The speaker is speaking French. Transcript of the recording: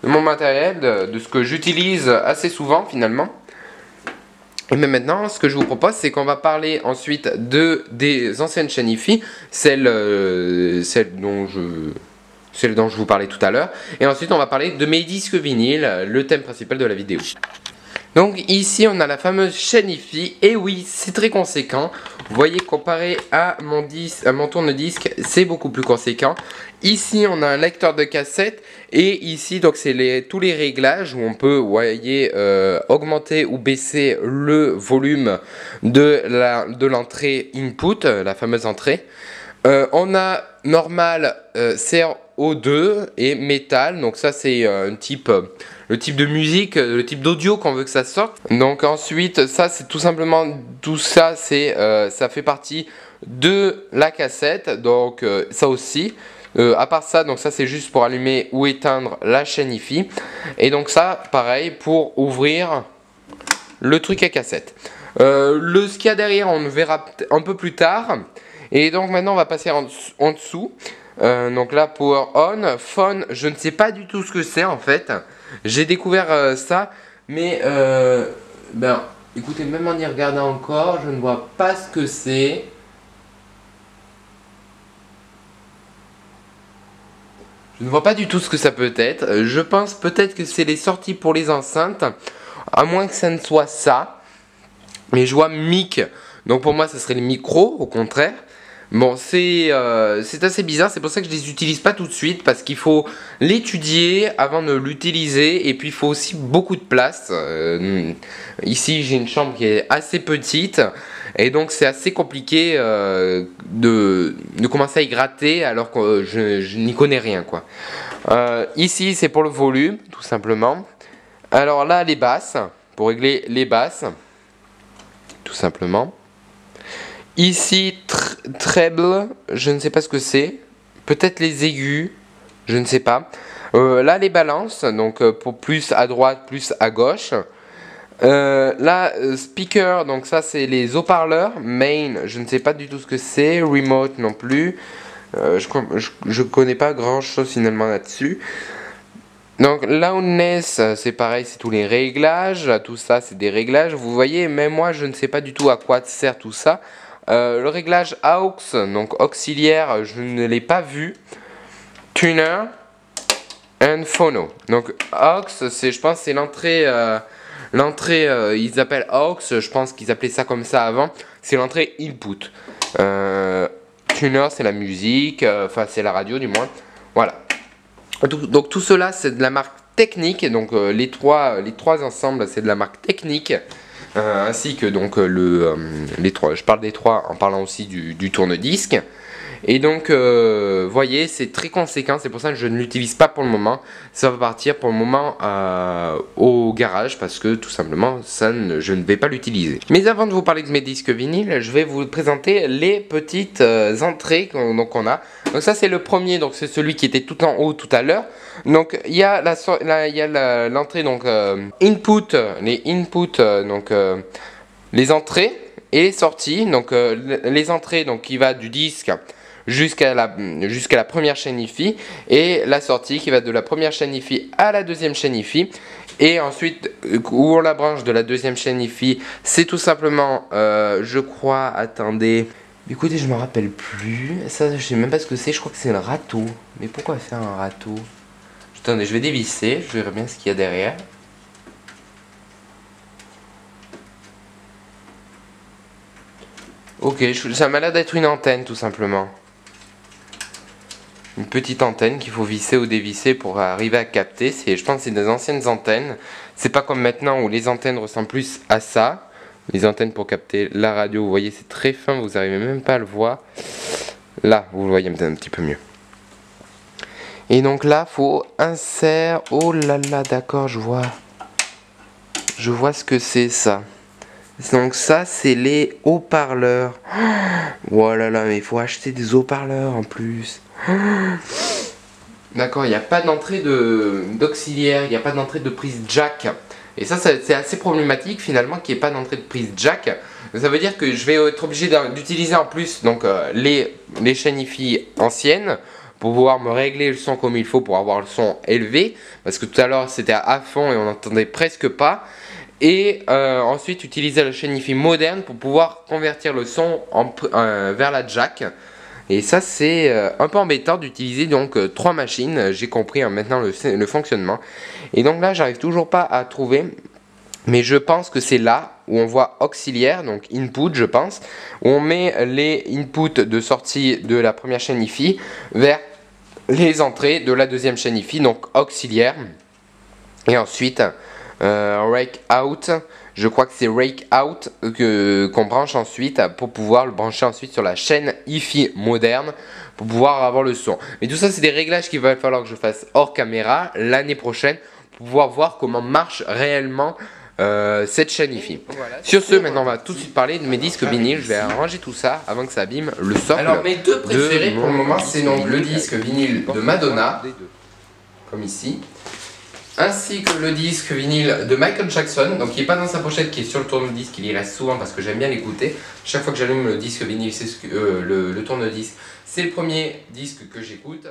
mon matériel, de ce que j'utilise assez souvent finalement. Et mais maintenant, ce que je vous propose, c'est qu'on va parler ensuite des anciennes chaînes hi-fi, celles dont je vous parlais tout à l'heure. Et ensuite, on va parler de mes disques vinyles, le thème principal de la vidéo. Donc ici, on a la fameuse chaîne hi-fi. Et oui, c'est très conséquent. Vous voyez, comparé à mon tourne-disque, c'est beaucoup plus conséquent. Ici, on a un lecteur de cassette. Et ici, donc c'est tous les réglages où on peut, vous voyez, augmenter ou baisser le volume de l'entrée input, la fameuse entrée. On a normal, CRO2 et métal. Donc ça, c'est le type de musique, le type d'audio qu'on veut que ça sorte. Donc ensuite, ça c'est tout simplement, tout ça c'est, ça fait partie de la cassette. Donc ça aussi. À part ça, donc ça c'est juste pour allumer ou éteindre la chaîne hi-fi. Et donc ça, pareil, pour ouvrir le truc à cassette. Ce qu'il y a derrière, on le verra un peu plus tard. Et donc maintenant, on va passer en dessous. Donc là, Power On, Phone, je ne sais pas du tout ce que c'est en fait. J'ai découvert ça, mais écoutez, même en y regardant encore, je ne vois pas ce que c'est. Je ne vois pas du tout ce que ça peut être. Je pense peut-être que c'est les sorties pour les enceintes, à moins que ça ne soit ça. Mais je vois mic, donc pour moi, ça serait les micros, au contraire. Bon, c'est assez bizarre, c'est pour ça que je les utilise pas tout de suite, parce qu'il faut l'étudier avant de l'utiliser, et puis il faut aussi beaucoup de place. Ici, j'ai une chambre qui est assez petite, et donc c'est assez compliqué de commencer à y gratter alors que je n'y connais rien, quoi. Ici, c'est pour le volume, tout simplement. Alors là, les basses, pour régler les basses, tout simplement. Ici, treble, je ne sais pas ce que c'est. Peut-être les aigus, je ne sais pas. Là, les balances, donc pour plus à droite, plus à gauche. Là, speaker, donc ça c'est les haut-parleurs. Main, je ne sais pas du tout ce que c'est. Remote non plus. Je connais pas grand chose finalement là-dessus. Donc loudness, c'est pareil, c'est tous les réglages. Tout ça, c'est des réglages. Vous voyez, même moi, je ne sais pas du tout à quoi sert tout ça. Le réglage aux, donc auxiliaire, je ne l'ai pas vu. Tuner and phono. Donc aux, je pense c'est l'entrée, ils appellent aux, je pense qu'ils appelaient ça comme ça avant. C'est l'entrée input. Tuner, c'est la musique, enfin c'est la radio du moins. Voilà. Donc tout cela c'est de la marque Technics. Donc les trois ensembles c'est de la marque Technics. Ainsi que donc les trois, je parle des trois en parlant aussi du tourne-disque. Et donc voyez, c'est très conséquent, c'est pour ça que je ne l'utilise pas pour le moment. Ça va partir pour le moment au garage parce que tout simplement je ne vais pas l'utiliser. Mais avant de vous parler de mes disques vinyles, je vais vous présenter les petites entrées qu'on a. Donc ça c'est le premier, donc c'est celui qui était tout en haut tout à l'heure. Donc il y a l'entrée donc input, les inputs donc les entrées et les sorties. Donc les entrées donc qui va du disque jusqu'à la première chaîne hi-fi et la sortie qui va de la première chaîne hi-fi à la deuxième chaîne hi-fi. Et ensuite où on la branche de la deuxième chaîne hi-fi, c'est tout simplement je crois, attendez, écoutez, je me rappelle plus, ça je sais même pas ce que c'est, je crois que c'est un râteau. Mais pourquoi faire un râteau? Attendez, je vais dévisser, je verrai bien ce qu'il y a derrière. Ok, ça m'a l'air d'être une antenne tout simplement. Une petite antenne qu'il faut visser ou dévisser pour arriver à capter. Je pense que c'est des anciennes antennes. C'est pas comme maintenant où les antennes ressemblent plus à ça. Les antennes pour capter la radio, vous voyez, c'est très fin, vous n'arrivez même pas à le voir. Là, vous le voyez un petit peu mieux. Et donc là, faut insérer. Oh là là, d'accord, je vois. Je vois ce que c'est ça. Donc ça, c'est les haut-parleurs. Oh là là, mais il faut acheter des haut-parleurs en plus. D'accord, il n'y a pas d'entrée d'auxiliaire, il n'y a pas d'entrée de prise jack. Et ça, c'est assez problématique finalement qu'il n'y ait pas d'entrée de prise jack. Ça veut dire que je vais être obligé d'utiliser en plus donc, les chaînes hi-fi anciennes pour pouvoir me régler le son comme il faut pour avoir le son élevé, parce que tout à l'heure c'était à fond et on n'entendait presque pas. Et ensuite utiliser la chaîne hi-fi moderne pour pouvoir convertir le son vers la jack. Et ça c'est un peu embêtant d'utiliser donc 3 machines. J'ai compris maintenant le fonctionnement. Et donc là j'arrive toujours pas à trouver, mais je pense que c'est là où on voit auxiliaire, donc input je pense, où on met les inputs de sortie de la première chaîne hi-fi vers les entrées de la deuxième chaîne hi-fi, donc auxiliaire. Et ensuite rake out, je crois que c'est rake out qu'on branche ensuite pour pouvoir le brancher ensuite sur la chaîne hi-fi moderne pour pouvoir avoir le son. Mais tout ça c'est des réglages qu'il va falloir que je fasse hors caméra l'année prochaine pour pouvoir voir comment marche réellement cette chaîne hi-fi. Voilà, sur ce, maintenant on va tout de suite parler de mes disques vinyles. Je vais arranger tout ça avant que ça abîme le socle. Alors mes deux préférés pour le moment c'est donc le disque vinyle de Madonna, comme ici, ainsi que le disque vinyle de Michael Jackson, donc qui n'est pas dans sa pochette, qui est sur le tourne-disque. Il y reste souvent parce que j'aime bien l'écouter. Chaque fois que j'allume le disque vinyle, c'est le tourne-disque, c'est le premier disque que j'écoute.